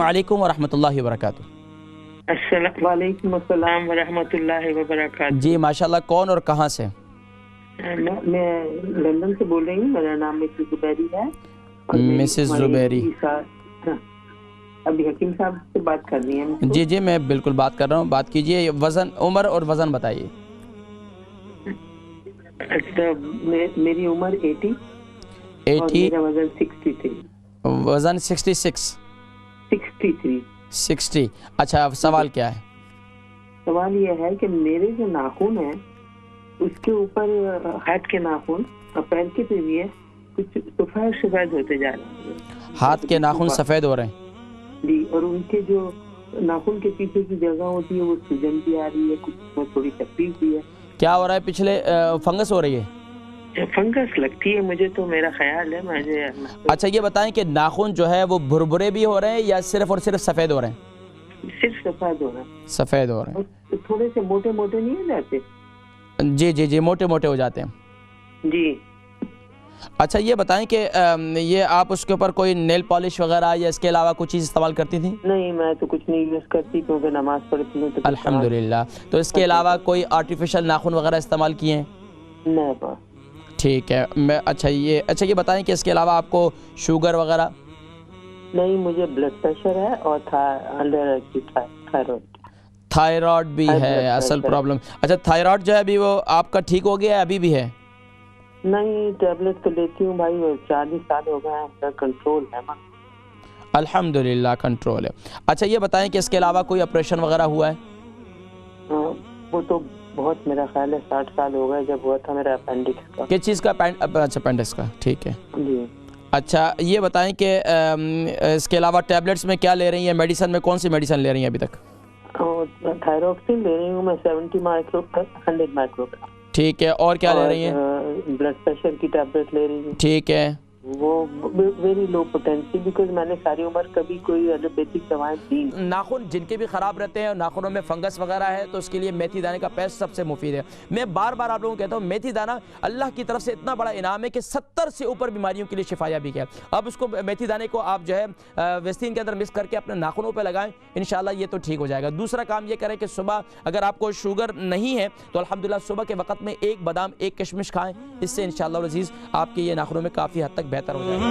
علیکم ورحمۃ اللہ وبرکاتہ۔ وعلیکم السلام ورحمۃ اللہ وبرکاتہ۔ جی ماشاءاللہ، کون اور کہاں سے؟ میں لندن سے بول رہی ہوں، میرا نام مسز زبیری ہے۔ مسز زبیری، ابھی حکیم صاحب سے بات کر رہی ہیں؟ جی جی میں بالکل بات کر رہا ہوں، بات کیجئے۔ وزن، عمر اور وزن بتائیے۔ میری عمر 80 اور میرا وزن 63۔ وزن 66؟ 63۔ 60۔ اچھا، سوال کیا ہے؟ سوال یہ ہے کہ میرے جو ناخن ہیں اس کے اوپر ہاتھ کے ناخن اور پیر کے پہ بھی ہے، کچھ سفید ہوتے جا رہے ہیں۔ ہاتھ کے ناخن سفید ہو رہے ہیں؟ جی، اور ان کے جو ناخن کے پیچھے کی جگہ ہوتی ہے وہ سوجن بھی آ رہی ہے، کچھ میں تھوڑی تکلیف بھی ہے۔ کیا ہو رہا ہے؟ پچھلے فنگس ہو رہی ہے؟ فنگس لگتی ہے مجھے، تو میرا خیال ہے مجھے۔ اچھا یہ بتائیں کہ ناخن جو ہے وہ بھربھرے بھی ہو رہے ہیں یا صرف اور صرف سفید ہو رہے ہیں؟ صرف سفید ہو رہا ہے۔ سفید ہو رہے ہیں، تھوڑے سے موٹے موٹے نہیں ہو جاتے؟ جی جی جی، موٹے موٹے ہو جاتے ہیں جی۔ اچھا یہ بتائیں کہ یہ آپ اس کے اوپر کوئی نیل پالش وغیرہ یا اس کے علاوہ کوئی چیز استعمال کرتی تھیں؟ نہیں، میں تو کچھ نہیں یوز کرتی کیونکہ نماز پڑھتی ہوں۔ الحمدللہ۔ تو اس کے علاوہ کوئی آرٹیفیشل ناخن وغیرہ استعمال کیے ہیں؟ نہیں۔ ٹھیک ہے۔ اچھا یہ بتائیں کہ اس کے علاوہ آپ کو شوگر وغیرہ؟ نہیں، مجھے بلڈ پریشر ہے اور تھائرائیڈ بھی ہے اصل پرابلم۔ اچھا تھائرائیڈ جو ہے ابھی وہ آپ کا ٹھیک ہو گیا ہے ابھی بھی ہے؟ نہیں، ٹیبلٹ تو لیتی ہوں بھائی، 40 سال ہو گئے ہیں، کنٹرول ہے۔ الحمدللہ کنٹرول ہے۔ اچھا یہ بتائیں کہ اس کے علاوہ کوئی آپریشن وغیرہ ہوا ہے؟ وہ تو بہت، میرا خیال ہے 60 سال ہو گئے جب ہوا تھا میرا اپینڈکس کا۔ کس چیز کا؟ اچھا اپینڈکس کا، ٹھیک ہے جی۔ اچھا یہ بتائیں کہ اس کے علاوہ ٹیبلٹس میں کیا لے رہی ہیں؟ میڈیسن میں کون سی میڈیسن لے رہی ہیں ابھی تک؟ تھائروکسین لے رہی ہوں میں 70 مائکرو 100 مائکرو۔ ٹھیک ہے، اور کیا لے رہی ہیں؟ بلڈ پریشر کی ٹیبلٹ لے رہی ہوں۔ ٹھیک ہے۔ وہ ویری لو پوٹینسی، بیکاز میں نے ساری عمر کبھی کوئی ایلوپیتھک دوائیں دی۔ ناخن جن کے بھی خراب رہتے ہیں اور ناخنوں میں فنگس وغیرہ ہے تو اس کے لیے میتھی دانے کا پیسٹ سب سے مفید ہے۔ میں بار بار آپ لوگوں کو کہتا ہوں، میتھی دانہ اللہ کی طرف سے اتنا بڑا انعام ہے کہ 70 سے اوپر بیماریوں کے لیے شفا یابی کیا۔ اب اس کو میتھی دانے کو آپ جو ہے ویسلین کے اندر مکس کر کے اپنے ناخنوں پہ لگائیں، انشاءاللہ یہ تو ٹھیک ہو جائے گا۔ دوسرا کام یہ کریں کہ صبح اگر آپ کو شوگر نہیں ہے تو الحمدللہ صبح کے وقت میں ایک بادام ایک کشمش کھائیں، اس سے انشاءاللہ العزیز آپ کے یہ ناخنوں میں کافی حد تک بہتر ہو جائے گا۔